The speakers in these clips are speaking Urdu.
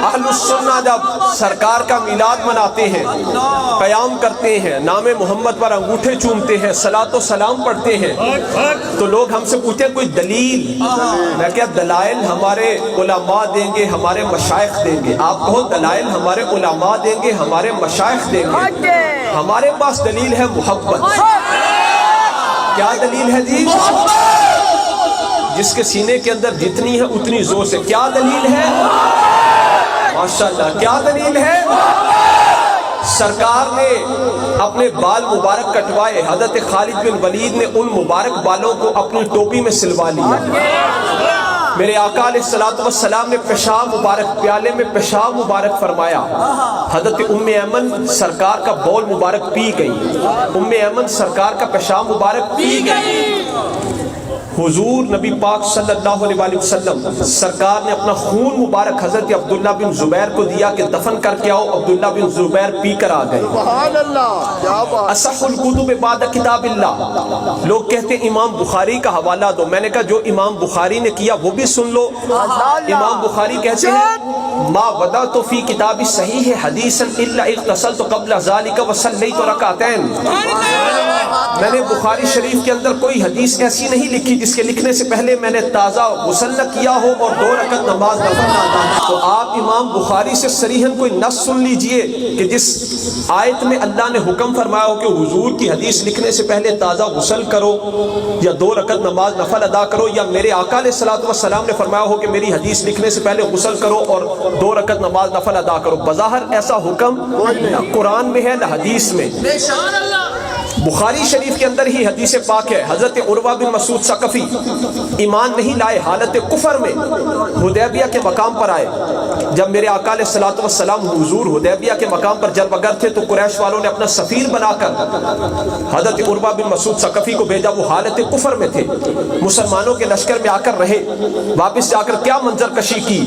اہل السنہ جب سرکار کا میلاد مناتے ہیں، قیام کرتے ہیں، نام محمد پر انگوٹھے چومتے ہیں، صلاۃ و سلام پڑھتے ہیں، تو لوگ ہم سے پوچھتے ہیں کوئی دلیل؟ میں کیا دلائل ہمارے علماء دیں گے، ہمارے مشائخ دیں گے۔ آپ کہو دلائل ہمارے علماء دیں گے، ہمارے مشائخ دیں گے۔ ہمارے پاس دلیل ہے محبت۔ کیا دلیل ہے جی؟ جس کے سینے کے اندر جتنی ہے اتنی زور سے۔ کیا دلیل ہے؟ ماشاءاللہ کیا دلیل ہے؟ سرکار نے اپنے بال مبارک کٹوائے، حضرت خالد بن ولید نے ان مبارک بالوں کو اپنی ٹوپی میں سلوا لیا۔ میرے آقا علیہ الصلوۃ والسلام نے پیشاب مبارک، پیالے میں پیشاب مبارک فرمایا، حضرت ام ایمن سرکار کا بول مبارک پی گئی، ام ایمن سرکار کا پیشاب مبارک پی گئی۔ حضور نبی پاک صلی اللہ علیہ وآلہ وسلم سرکار نے اپنا خون مبارک حضرت عبداللہ بن زبیر کو دیا کہ دفن کر کے آؤ۔ عبداللہ بن زبیر پی کر آ گئے۔ سبحان اللہ۔ اصح الکتب بعد کتاب اللہ۔ لوگ کہتے ہیں امام بخاری کا حوالہ دو، میں نے کہا جو امام بخاری نے کیا وہ بھی سن لو۔ امام بخاری کہتے ہیں ما وضعت فی کتاب صحیح حدیثا الا اغتسلت قبل ذلك وصلیت رکعتین۔ میں نے بخاری شریف کے اندر کوئی حدیث ایسی نہیں لکھی جس کے لکھنے سے پہلے میں نے تازہ غسل نہ کیا ہو اور 2 رکعت نماز نفل نہ ادا کی۔ تو آپ امام بخاری سے صریحاً کوئی نص سن لیجئے کہ جس آیت میں اللہ نے حکم فرمایا ہو کہ حضور کی حدیث لکھنے سے پہلے تازہ غسل کرو یا 2 رکعت نماز نفل ادا کرو، یا میرے آقا علیہ الصلوۃ والسلام نے فرمایا ہو کہ میری حدیث لکھنے سے پہلے غسل کرو اور 2 رکعت نماز نفل ادا کرو۔ بظاہر ایسا حکم نہ قرآن میں ہے نہ حدیث میں۔ بخاری شریف کے اندر ہی حدیث پاک ہے، حضرت عروہ بن مسعود ثقفی ایمان نہیں لائے، حالت کفر میں حدیبیہ کے مقام پر آئے۔ جب میرے آقا علیہ الصلوۃ والسلام حضور حدیبیہ کے مقام پر جلوہ گر تھے تو قریش والوں نے اپنا سفیر بنا کر حضرت عروہ بن مسعود ثقفی کو بھیجا۔ وہ حالت کفر میں تھے، مسلمانوں کے لشکر میں آ کر رہے، واپس جا کر کیا منظر کشی کی،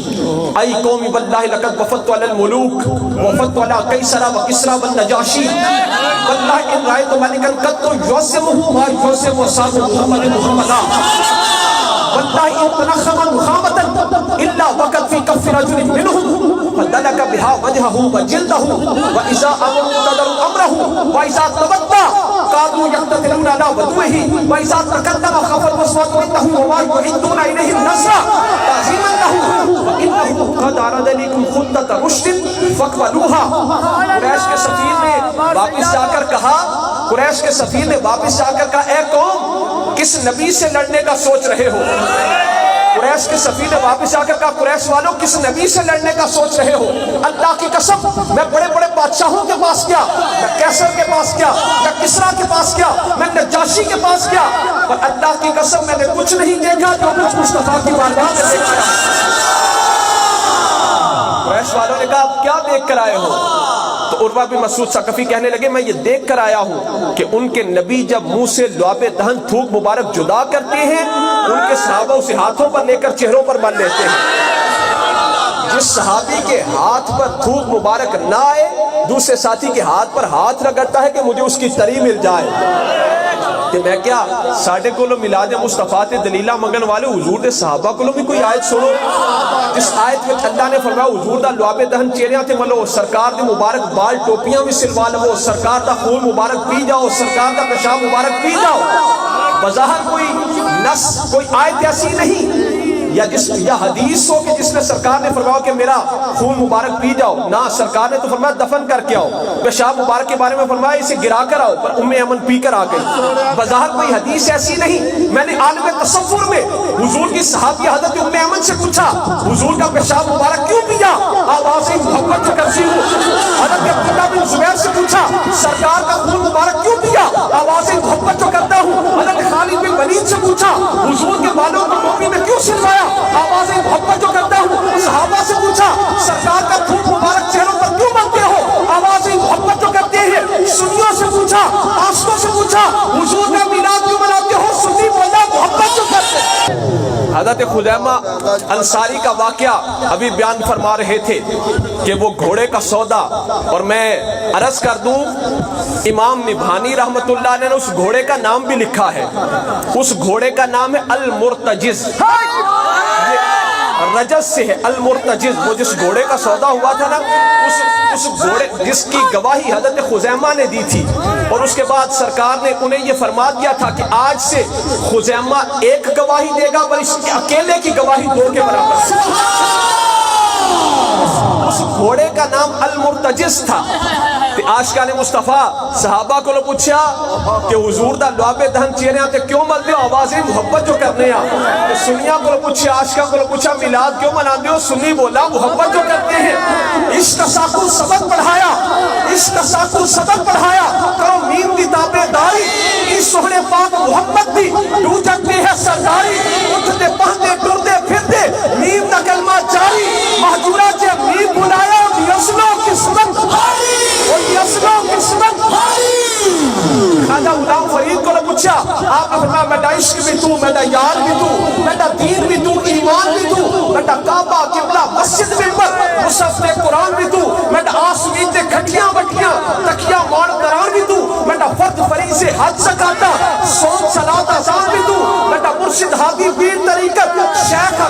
ای قوم واللہ لقد وفدت علی الملوک وفدت علی قیصر و کسری والنجاشی واللہ ان رأیت ملکا قد یعظمہ ما یعظم اصحاب محمد محمدا واللہ ان تنخم نخامة الا وقد فی کف رجل منهم فدلک بها وجهه وجلده واذا امر امره واذا توضا قالوا يقتتلون على وضوئه واذا تقدم خف الوسواس عنده وما يعدون اليه النصر تعظيما له وانه قد عرض لكم خطة رشد فاقبلوها۔ قریش کے سفیر نے واپس جا کر کہا، قریش کے سفیر نے واپس جا کر کہا، اے قوم کس نبی سے لڑنے کا سوچ رہے ہو؟ قریش کے سفیر نے واپس آ کر کہا، قریش والوں کس نبی سے لڑنے کا سوچ رہے ہو؟ اللہ کی قسم میں بڑے بڑے بادشاہوں کے پاس گیا، میں کیسر کے پاس گیا، میں کسریٰ کے پاس گیا، میں نجاشی کے پاس گیا، پر اللہ کی قسم میں نے کچھ نہیں دیکھا جو کچھ مصطفیٰ کی بارگاہ میں دیکھا۔ قریش والوں نے کہا آپ کیا دیکھ کر آئے ہو؟ تو عروہ بن مسعود ثقفی کہنے لگے میں یہ دیکھ کر آیا ہوں کہ ان کے نبی جب منہ سے لعاب دہن تھوک مبارک جدا کرتے ہیں، ان کے صحابہ اسے ہاتھوں پر لے کر چہروں پر مل لیتے ہیں۔ جس صحابی کے ہاتھ پر تھوک مبارک نہ آئے، دوسرے ساتھی کے ہاتھ پر ہاتھ رگڑتا ہے کہ مجھے اس کی تری مل جائے۔ کہ میں کیا ساڑھے کولو میلاد مصطفیٰ تے دلیلہ منگن والے حضور دے صحابہ کولو بھی کوئی آیت سنو جس آیت میں اللہ نے فرمایا حضور دا لعاب دہن چہریاں تے ملو، سرکار دے مبارک بال ٹوپیاں بھی سلوا لو، سرکار دا خون مبارک پی جاؤ، سرکار دا پیشاب مبارک پی جاؤ۔ بظاہر کوئی نص کوئی آیت ایسی نہیں یا حدیث ہو کہ جس میں سرکار نے فرمایا کہ میرا خون مبارک پی جاؤ، نہ سرکار نے تو فرمایا دفن کر کے آؤ۔ پیشاب مبارک کے بارے میں فرمایا اسے گرا کر آؤ، پر ام ایمن پی کر آ گئی۔ بظاہر کوئی حدیث ایسی نہیں۔ میں نے عالم تصور میں حضور کی صحابیہ حضرت ام ایمن سے پوچھا حضور کا پیشاب مبارک کیوں پیا؟ آوازیں محبت سے کرتی ہوں۔ حضرت عبداللہ بن زبیر سے پوچھا سرکار کا خون مبارک کیوں پیا؟ آوازیں محبت جو کرتا ہوں۔ حضرت خالد بن ولید سے پوچھا حضور کے بالوں کو ٹوپی میں کیوں سلوایا؟ آوازیں محبت جو کرتا ہوں۔ صحابہ سے پوچھا سرکار کا خون مبارک چہروں پر کیوں مانتے ہو؟ آوازیں محبت جو کرتے ہیں۔ سنیوں سے پوچھا، عاشقوں سے پوچھا حضور کا میلاد کیوں مناتے ہو؟ سنی بولا محبت جو کرتے ہیں۔ حضرت خزیمہ انصاری کا واقعہ ابھی بیان فرما رہے تھے کہ وہ گھوڑے کا سودا، اور میں عرض کر دوں امام نبھانی رحمت اللہ نے اس گھوڑے کا نام بھی لکھا ہے، اس گھوڑے کا نام ہے المرتجز۔ رجس سے ہے، المرتجز، وہ جس گھوڑے کا سودا ہوا تھا نا، اس گھوڑے جس کی گواہی حضرت خزیمہ نے دی تھی، اور اس کے بعد سرکار نے انہیں یہ فرما دیا تھا کہ آج سے خزیمہ ایک گواہی دے گا پر اس کے اکیلے کی گواہی 2 کے برابر ہے۔ اس گھوڑے کا نام المرتجز تھا۔ عاشقان مصطفیٰ صحابہ کو پوچھا کہ حضور دا لوابے دہن چہرے آتے کیوں ملتے ہو، آوازیں محبت جو کرنے ہیں۔ سنیاں کو پوچھا، عاشقان کو پوچھا میلاد کیوں مناتے ہو، سنی بولا محبت جو کرتے ہیں۔ عشق ساکو سبق پڑھایا، عشق ساکو سبق پڑھایا، کرو مین دی تابے داری، اس سہنے پاک محمد دی ڈو جگتے ہیں سرداری، اٹھتے پہنتے ٹردے پھرتے مین دا کلمہ جاری، مہجورہ جے مین بلایا یسلو قسمت ہاری، یسلو قسمت ہاری۔ خواجہ غلام فرید کو پوچھا، آپ نے فرمایا میرا عشق بھی تو، میرا یار بھی تو، میرا دین بھی تو، ایمان بھی تو، میرا کعبہ قبلہ مسجد منبر مصحف قرآن بھی تو، میرا آسمین تے کھٹیاں بٹیاں تکیہ مار قرار بھی تو، میرا فرد فریض حج زکاتہ صوم صلاۃ اذان بھی تو، میرا مرشد ہادی پیر طریقت شیخ